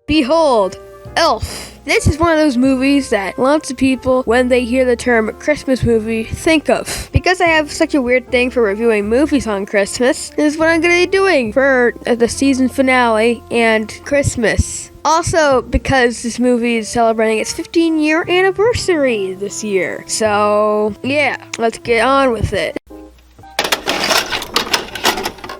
Behold, Elf. This is one of those movies that lots of people, when they hear the term Christmas movie, think of. Because I have such a weird thing for reviewing movies on Christmas, this is what I'm going to be doing for the season finale and Christmas. Also, because this movie is celebrating its 15-year anniversary this year. So, yeah, let's get on with it.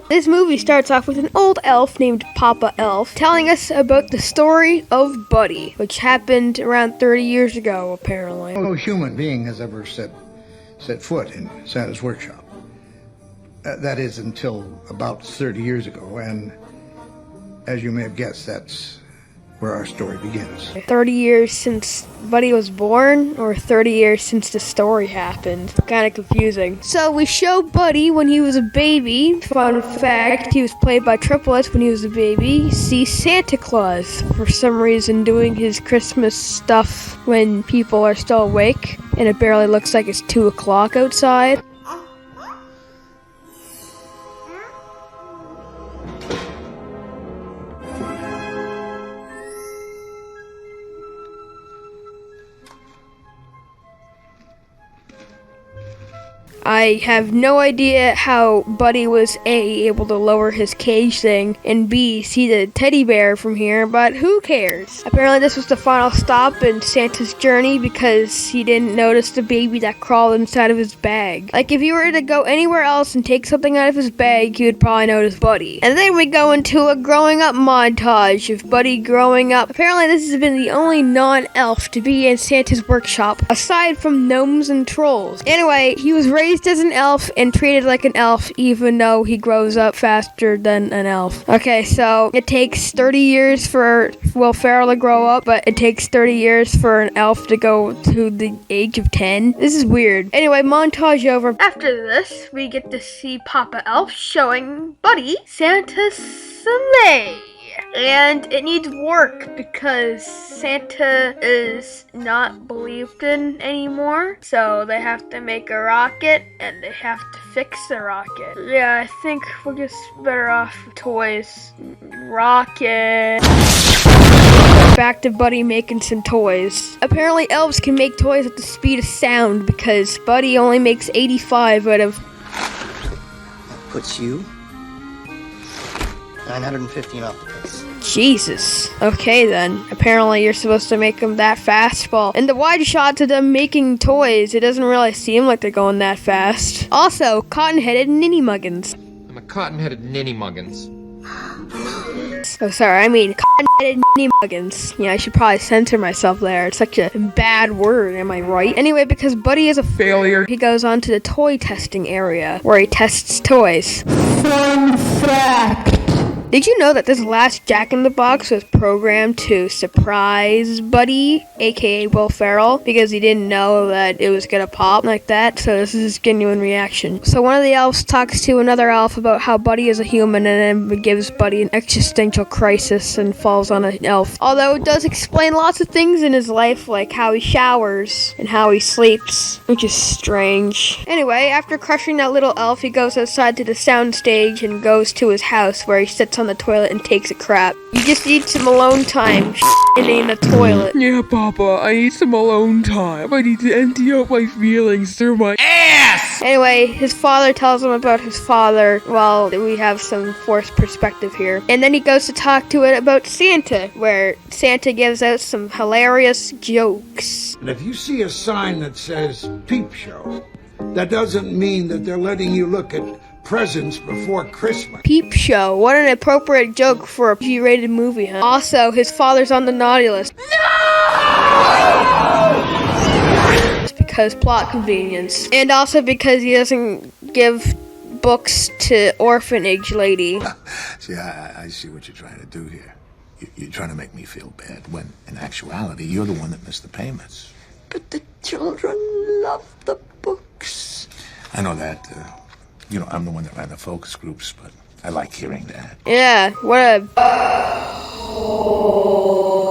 This movie starts off with an old elf named Papa Elf telling us about the story of Buddy, which happened around 30 years ago, apparently. No human being has ever set foot in Santa's workshop. That is until about 30 years ago, and as you may have guessed, that's where our story begins. 30 years since Buddy was born, or 30 years since the story happened? Kind of confusing. So we show Buddy when he was a baby. Fun fact, he was played by triplets when he was a baby. See Santa Claus, for some reason, doing his Christmas stuff when people are still awake, and it barely looks like it's 2 o'clock outside. I have no idea how Buddy was A, able to lower his cage thing, and B, see the teddy bear from here, but who cares? Apparently this was the final stop in Santa's journey because he didn't notice the baby that crawled inside of his bag. Like, if you were to go anywhere else and take something out of his bag, you would probably notice Buddy. And then we go into a growing up montage of Buddy growing up. Apparently this has been the only non-elf to be in Santa's workshop, aside from gnomes and trolls. Anyway, he was raised as an elf and treated like an elf, even though he grows up faster than an elf. Okay, so it takes 30 years for Will Ferrell to grow up, but it takes 30 years for an elf to go to the age of 10. This is weird. Anyway, montage over. After this, we get to see Papa Elf showing Buddy Santa's sleigh. And it needs work because Santa is not believed in anymore. So they have to make a rocket and they have to fix the rocket. Yeah, I think we're just better off with toys. Rocket. Back to Buddy making some toys. Apparently elves can make toys at the speed of sound because Buddy only makes 85 out of... Puts you 915 off the pace. Jesus. Okay then. Apparently you're supposed to make them that fast. Well, in the wide shots of them making toys, it doesn't really seem like they're going that fast. Also, cotton-headed ninny muggins. I'm a cotton-headed ninny muggins. Oh, sorry, I mean cotton-headed ninny muggins. Yeah, I should probably censor myself there. It's such a bad word, am I right? Anyway, because Buddy is a failure, he goes on to the toy testing area, where he tests toys. Fun fact! Did you know that this last Jack-in-the-Box was programmed to surprise Buddy, aka Will Ferrell, because he didn't know that it was gonna pop like that, so this is his genuine reaction. So one of the elves talks to another elf about how Buddy is a human and then gives Buddy an existential crisis and falls on an elf. Although it does explain lots of things in his life, like how he showers and how he sleeps, which is strange. Anyway, after crushing that little elf, he goes outside to the sound stage and goes to his house where he sits on the toilet and takes a crap. You just need some alone time in the toilet. Yeah, Papa, I need some alone time. I need to empty out my feelings through my ass! Anyway, his father tells him about his father. Well, we have some forced perspective here. And then he goes to talk to it about Santa, where Santa gives out some hilarious jokes. And if you see a sign that says Peep Show, that doesn't mean that they're letting you look at presents before Christmas. Peep Show. What an appropriate joke for a G-rated movie, huh? Also, his father's on the naughty list. No! Just because plot convenience. And also because he doesn't give books to orphanage lady. See, I see what you're trying to do here. You're trying to make me feel bad, when in actuality, you're the one that missed the payments. But the children love the books. I know that, you know, I'm the one that ran the focus groups, but I like hearing that. Yeah, what a...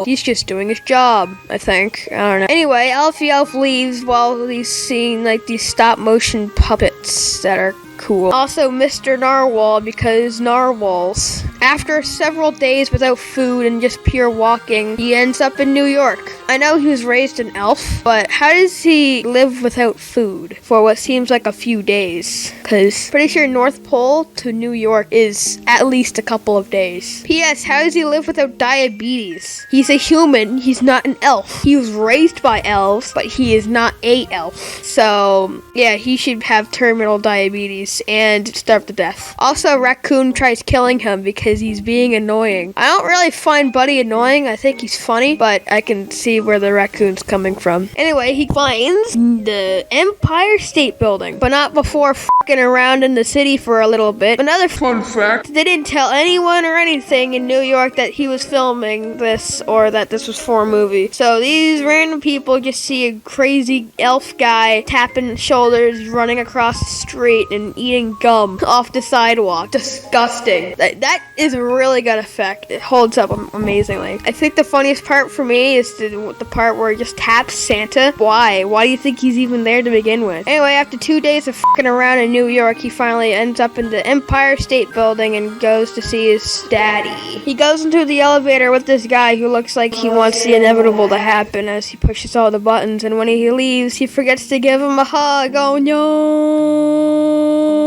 He's just doing his job, I think. I don't know. Anyway, Alfie Elf leaves while he's seeing, like, these stop-motion puppets that are cool. Also, Mr. Narwhal, because narwhals. After several days without food and just pure walking, he ends up in New York. I know he was raised an elf, but how does he live without food for what seems like a few days? Because pretty sure North Pole to New York is at least a couple of days. P.S. How does he live without diabetes? He's a human, he's not an elf. He was raised by elves, but he is not a elf. So, yeah, he should have terminal diabetes and starve to death. Also, Raccoon tries killing him because he's being annoying. I don't really find Buddy annoying. I think he's funny, but I can see where the raccoon's coming from. Anyway, he finds the Empire State Building, but not before f***ing around in the city for a little bit. Another fun fact, they didn't tell anyone or anything in New York that he was filming this or that this was for a movie. So these random people just see a crazy elf guy tapping shoulders, running across the street and eating gum off the sidewalk. Disgusting. That is a really good effect. It holds up amazingly. I think the funniest part for me is the part where he just taps Santa. Why? Why do you think he's even there to begin with? Anyway, after 2 days of f***ing around in New York, he finally ends up in the Empire State Building and goes to see his daddy. He goes into the elevator with this guy who looks like he wants the inevitable to happen as he pushes all the buttons, and when he leaves, he forgets to give him a hug. Oh no!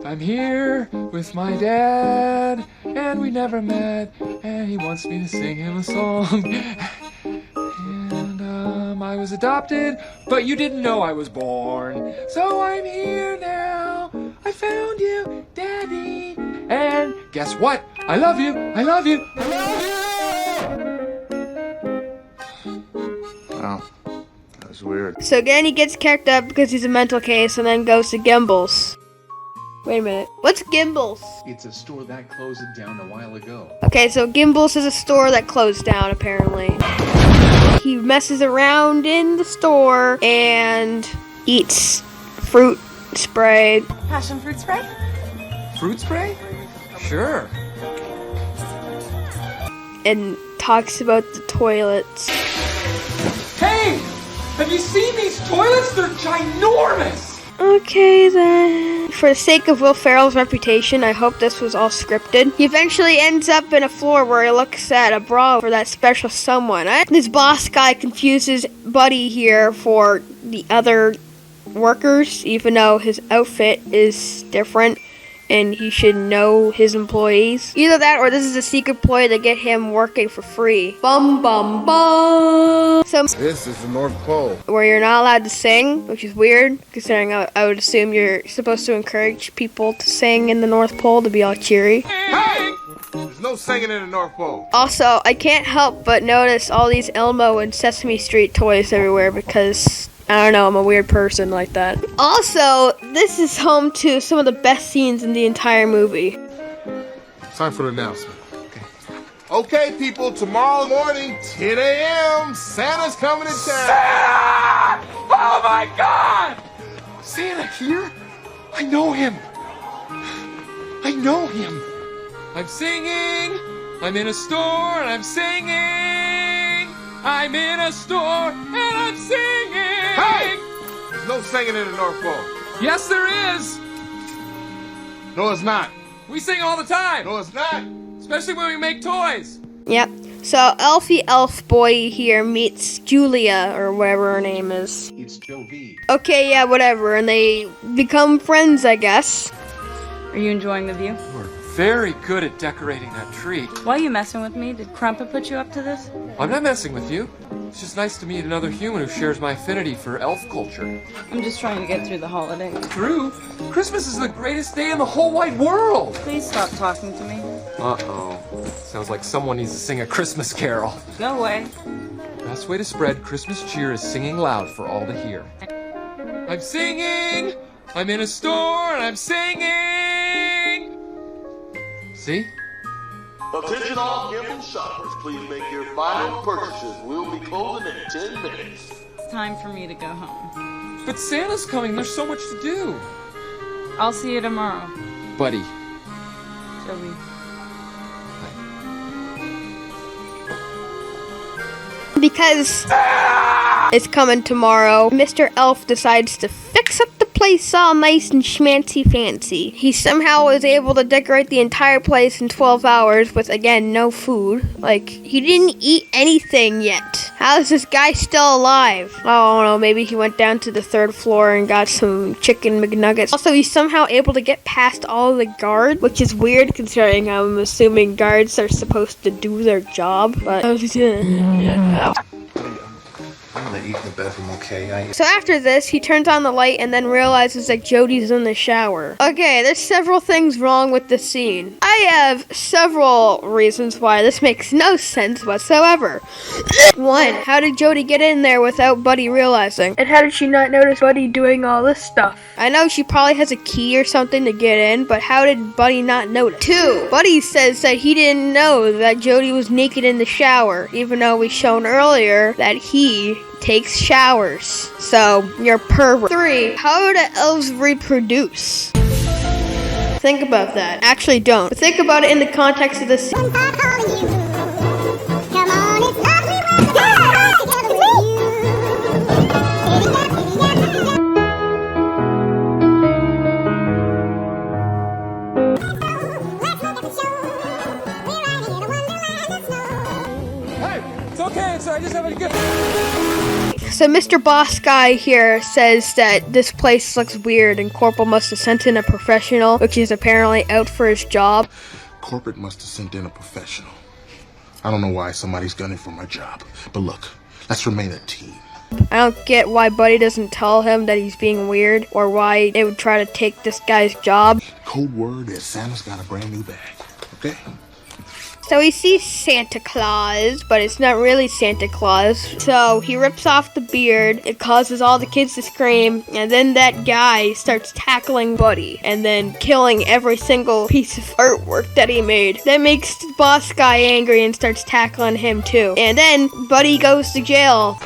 I'm here with my dad, and we never met, and he wants me to sing him a song. And I was adopted, but you didn't know I was born. So I'm here now. I found you, Daddy. And guess what? I love you. I love you. I love you. Wow. That was weird. So again, he gets kicked up because he's a mental case and then goes to Gimbals. Wait a minute. What's Gimbals? It's a store that closed down a while ago. Okay, so Gimbals is a store that closed down, apparently. He messes around in the store and eats fruit spray. Passion fruit spray? Fruit spray? Sure. And talks about the toilets. Hey! Have you seen these toilets? They're ginormous! Okay then. For the sake of Will Ferrell's reputation, I hope this was all scripted. He eventually ends up in a floor where he looks at a bra for that special someone. This boss guy confuses Buddy here for the other workers, even though his outfit is different and he should know his employees. Either that or this is a secret ploy to get him working for free. Bum bum bum. So This is the North Pole. where you're not allowed to sing, which is weird, considering I would assume you're supposed to encourage people to sing in the North Pole to be all cheery. Hey! There's no singing in the North Pole. Also, I can't help but notice all these Elmo and Sesame Street toys everywhere because, I don't know, I'm a weird person like that. Also, this is home to some of the best scenes in the entire movie. Time for the announcement. Okay, people, tomorrow morning, 10 a.m., Santa's coming to town. Santa! Oh my God! Santa here? I know him. I know him. I'm singing. I'm in a store and I'm singing. I'm in a store and I'm singing. Hey! There's no singing in the North Pole. Yes, there is. No, it's not. We sing all the time. No, it's not. Especially when we make toys. Yep. So Elfie Elf Boy here meets Julia, or whatever her name is. It's Joe V. Okay, yeah, whatever. And they become friends, I guess. Are you enjoying the view? We're very good at decorating that tree. Why are you messing with me? Did Crumpet put you up to this? I'm not messing with you. It's just nice to meet another human who shares my affinity for elf culture. I'm just trying to get through the holiday. Through? Christmas is the greatest day in the whole wide world! Please stop talking to me. Uh-oh. Sounds like someone needs to sing a Christmas carol. No way. Best way to spread Christmas cheer is singing loud for all to hear. I'm singing! I'm in a store and I'm singing! See? Attention all Gimbal shoppers, please make your final purchases. We'll be closing in 10 minutes. It's time for me to go home. But Santa's coming, there's so much to do. I'll see you tomorrow. Buddy. Joey. Because it's coming tomorrow, Mr. Elf decides to fix up the place all nice and schmancy fancy. He somehow was able to decorate the entire place in 12 hours with, again, no food. Like, he didn't eat anything yet. How is this guy still alive? Oh, I don't know, maybe he went down to the 3rd floor and got some chicken McNuggets. Also, he's somehow able to get past all of the guards, which is weird considering I'm assuming guards are supposed to do their job. But I'm gonna eat in the bedroom, okay? So after this, he turns on the light and then realizes that Jody's in the shower. Okay, there's several things wrong with this scene. I have several reasons why this makes no sense whatsoever. 1. How did Jody get in there without Buddy realizing? And how did she not notice Buddy doing all this stuff? I know she probably has a key or something to get in, but how did Buddy not notice? 2. Buddy says that he didn't know that Jody was naked in the shower, even though we shown earlier that he takes showers. So, you're pervert. 3. How do elves reproduce? Think about that. Actually, don't. But think about it in the context of this scene. So Mr. Boss Guy here says that this place looks weird and Corporal must have sent in a professional, which is apparently out for his job. Corporate must have sent in a professional. I don't know why somebody's gunning for my job, but look, let's remain a team. I don't get why Buddy doesn't tell him that he's being weird or why they would try to take this guy's job. Code word is Santa's got a brand new bag, okay? So he sees Santa Claus, but it's not really Santa Claus. So he rips off the beard, it causes all the kids to scream, and then that guy starts tackling Buddy, and then killing every single piece of artwork that he made. That makes the boss guy angry and starts tackling him too. And then Buddy goes to jail.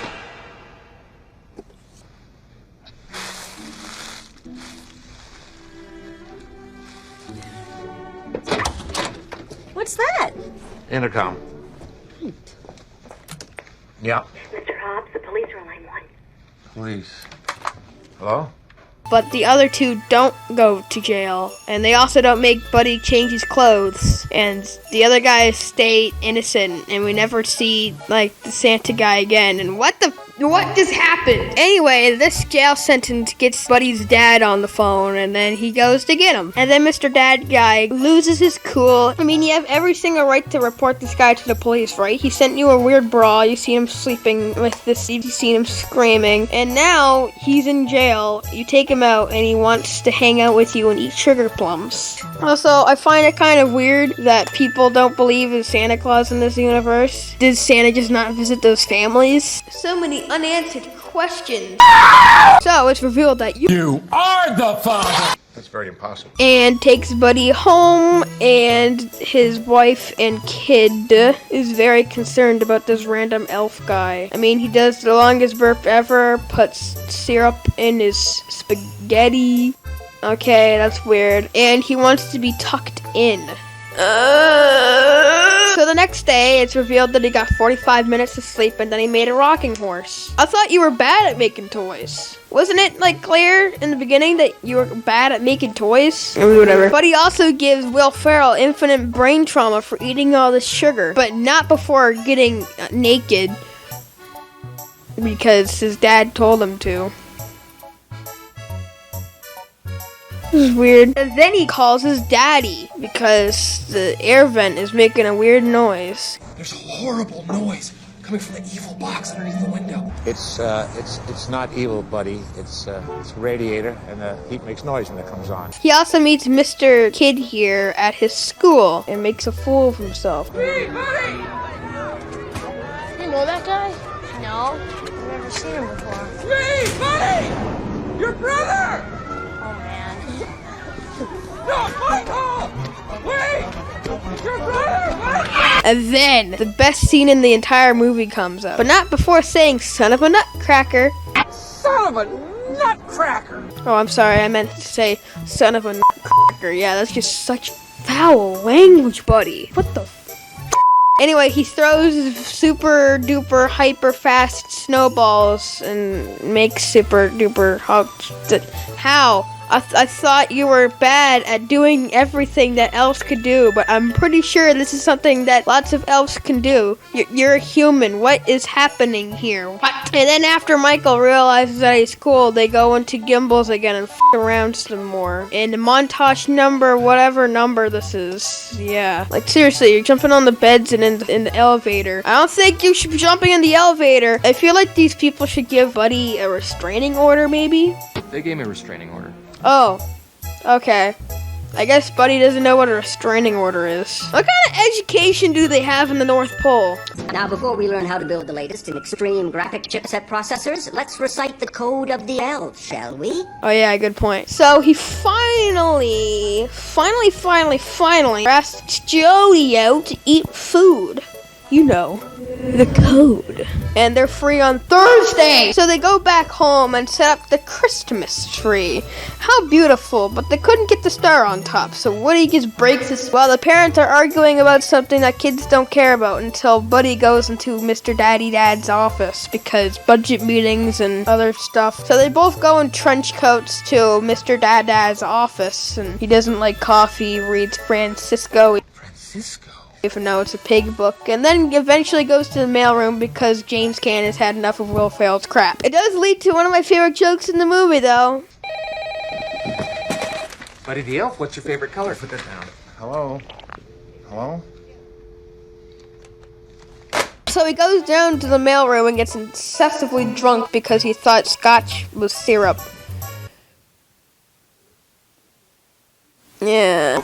What's that? Intercom. Yeah. Mr. Hobbs, the police are on line 1. Police. Hello? But the other two don't go to jail, and they also don't make Buddy change his clothes, and the other guys stay innocent, and we never see, like, the Santa guy again, and what just happened? Anyway, this jail sentence gets Buddy's dad on the phone, and then he goes to get him. And then Mr. Dad guy loses his cool. I mean, you have every single right to report this guy to the police, right? He sent you a weird brawl, you see him sleeping with this, you see him screaming, and now he's in jail. You take him out, and he wants to hang out with you and eat sugar plums. Also, I find it kind of weird that people don't believe in Santa Claus in this universe. Did Santa just not visit those families? So many unanswered questions. So it's revealed that you are the father. That's very impossible. and takes Buddy home, and his wife and kid is very concerned about this random elf guy. I mean, he does the longest burp ever, puts syrup in his spaghetti. Okay, that's weird. And he wants to be tucked in. So the next day, it's revealed that he got 45 minutes of sleep and then he made a rocking horse. I thought you were bad at making toys. Wasn't it, like, clear in the beginning that you were bad at making toys? Whatever. But he also gives Will Ferrell infinite brain trauma for eating all this sugar, but not before getting naked, because his dad told him to. This is weird. And then he calls his daddy because the air vent is making a weird noise. There's a horrible noise coming from the evil box underneath the window. It's not evil, buddy. It's a radiator, and the heat makes noise when it comes on. He also meets Mr. Kid here at his school and makes a fool of himself. Hey, buddy! You know that guy? No, I've never seen him before. Hey, buddy! Your brother! Oh, man. No, Michael! Wait! Your brother! Michael! And then the best scene in the entire movie comes up, but not before saying "son of a nutcracker." Son of a nutcracker! Oh, I'm sorry, I meant to say "son of a nutcracker." Yeah, that's just such foul language, buddy. What the f? Anyway, he throws super duper hyper fast snowballs and makes super duper how? I thought you were bad at doing everything that elves could do, but I'm pretty sure this is something that lots of elves can do. You're a human. What is happening here? What? And then after Michael realizes that he's cool, they go into gimbals again and around some more. And the montage number, whatever number this is, yeah. Like seriously, you're jumping on the beds and in the elevator. I don't think you should be jumping in the elevator. I feel like these people should give Buddy a restraining order, maybe? They gave me a restraining order. Oh, okay. I guess Buddy doesn't know what a restraining order is. What kind of education do they have in the North Pole? Now, before we learn how to build the latest in extreme graphic chipset processors, let's recite the code of the elves, shall we? Oh yeah, good point. So he finally asks Jody out to eat food. You know, the code. And they're free on Thursday! So they go back home and set up the Christmas tree. How beautiful, but they couldn't get the star on top, so Woody just breaks his... While the parents are arguing about something that kids don't care about until Buddy goes into Mr. Dad's office because budget meetings and other stuff. So they both go in trench coats to Mr. Dad's office, and he doesn't like coffee, reads Francisco. Even though it's a pig book, and then eventually goes to the mailroom because James Caan has had enough of Will Ferrell's crap. It does lead to one of my favorite jokes in the movie, though. Buddy the Elf, what's your favorite color? Put that down. Hello? Hello? So he goes down to the mailroom and gets excessively drunk because he thought scotch was syrup. Yeah.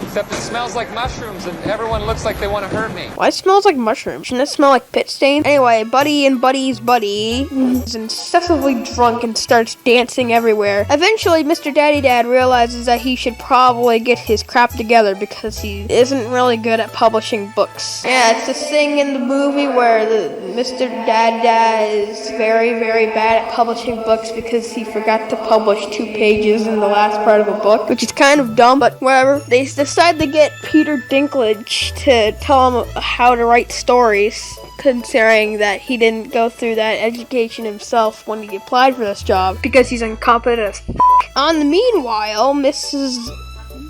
Except it smells like mushrooms and everyone looks like they want to hurt me. Why it smells like mushrooms? Shouldn't it smell like pit stain? Anyway, Buddy and Buddy's buddy is excessively drunk and starts dancing everywhere. Eventually, Mr. Dad realizes that he should probably get his crap together because he isn't really good at publishing books. Yeah, it's this thing in the movie where Mr. Dad is very, very bad at publishing books because he forgot to publish 2 pages in the last part of a book, which is kind of dumb, but whatever. They decide to get Peter Dinklage to tell him how to write stories, considering that he didn't go through that education himself when he applied for this job because he's incompetent as f***. On the meanwhile, Mrs.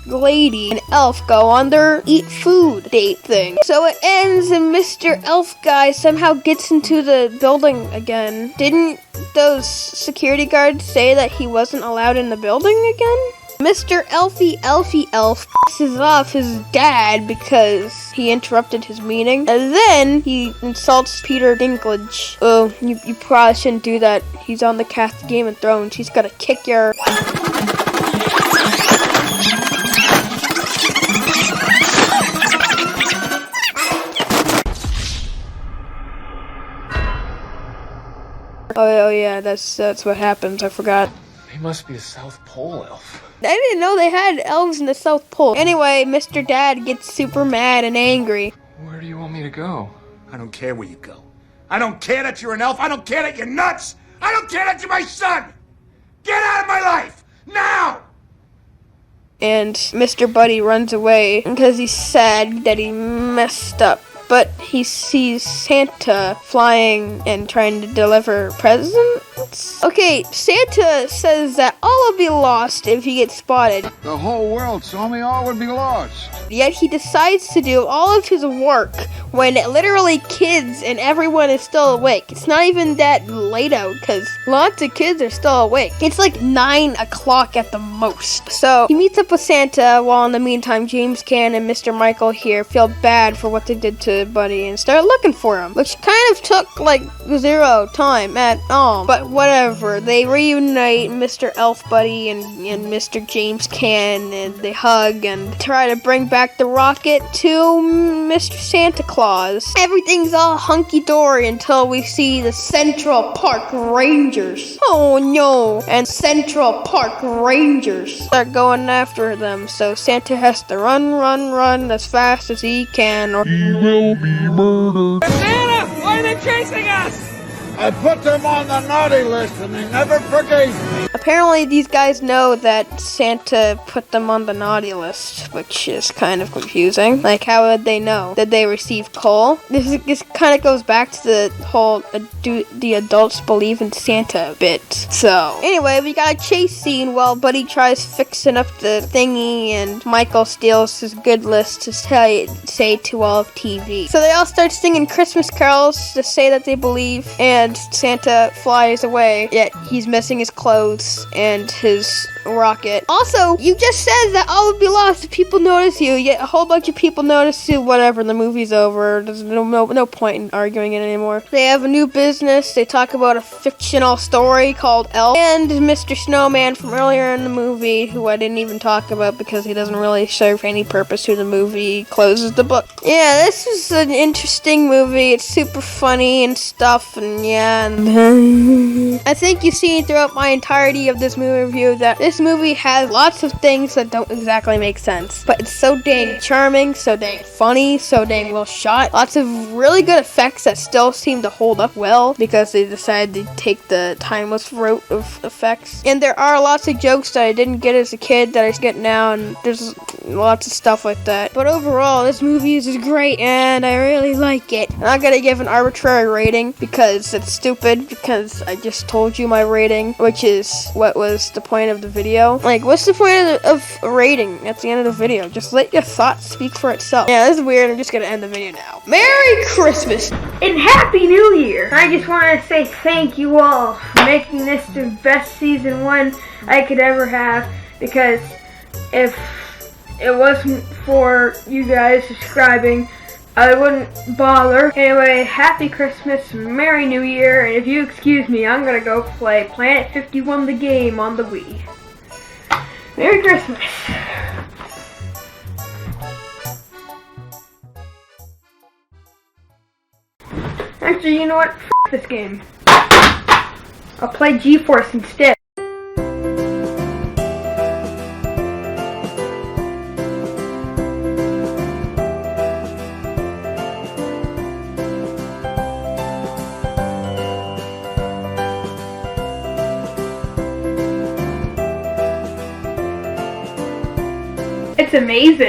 Lady and Elf go on their eat food date thing. So it ends and Mr. Elf guy somehow gets into the building again. Didn't those security guards say that he wasn't allowed in the building again? Mr. Elf pisses off his dad because he interrupted his meeting. And then he insults Peter Dinklage. Oh, you probably shouldn't do that. He's on the cast of Game of Thrones. He's gonna kick your... Oh yeah, that's what happens. I forgot. He must be a South Pole elf. I didn't know they had elves in the South Pole. Anyway, Mr. Dad gets super mad and angry. Where do you want me to go? I don't care where you go. I don't care that you're an elf. I don't care that you're nuts. I don't care that you're my son. Get out of my life, now! And Mr. Buddy runs away because he's sad that he messed up. But he sees Santa flying and trying to deliver presents. Okay, Santa says that all will be lost if he gets spotted. The whole world saw me, all would be lost. Yet he decides to do all of his work when literally kids and everyone is still awake. It's not even that late out because lots of kids are still awake. It's like 9 o'clock at the most. So he meets up with Santa while in the meantime James Caan and Mr. Michael here feel bad for what they did to Buddy and start looking for him, which kind of took like 0 time at all. But whatever, they reunite Mr. Elf Buddy and Mr. James Caan, and they hug and try to bring back the rocket to Mr. Santa Claus. Everything's all hunky-dory until we see the Central Park Rangers. Oh no! And Central Park Rangers start going after them, so Santa has to run as fast as he can or he will be murdered. Santa! Why are they chasing us? I put them on the naughty list and they never forgave me. Apparently these guys know that Santa put them on the naughty list, which is kind of confusing. Like, how would they know? Did they receive coal? This kind of goes back to the whole do the adults believe in Santa bit. So, anyway, we got a chase scene while Buddy tries fixing up the thingy and Michael steals his good list to say to all of TV. So they all start singing Christmas carols to say that they believe, and Santa flies away, yet he's missing his clothes and his rocket. Also, you just said that all would be lost if people notice you, yet a whole bunch of people notice you. Whatever, the movie's over. There's no point in arguing it anymore. They have a new business. They talk about a fictional story called Elf, and Mr. Snowman from earlier in the movie, who I didn't even talk about because he doesn't really serve any purpose to the movie, closes the book. Yeah, this is an interesting movie. It's super funny and stuff, and yeah. I think you've seen throughout my entirety of this movie review that this movie has lots of things that don't exactly make sense, but it's so dang charming, so dang funny, so dang well shot. Lots of really good effects that still seem to hold up well because they decided to take the timeless route of effects. And there are lots of jokes that I didn't get as a kid that I get now, and there's lots of stuff like that. But overall, this movie is great, and I really like it. I'm not gonna give an arbitrary rating because it's stupid, because I just told you my rating, which is what was the point of the video. Like, what's the point of a rating at the end of the video? Just let your thoughts speak for itself. Yeah, this is weird. I'm just gonna end the video now. Merry Christmas and Happy New Year! I just want to say thank you all for making this the best season 1 I could ever have, because if it wasn't for you guys subscribing, I wouldn't bother. Anyway, Happy Christmas, Merry New Year, and if you excuse me, I'm gonna go play Planet 51 the game on the Wii. Merry Christmas! Actually, you know what? F*** this game. I'll play G-Force instead. It's amazing.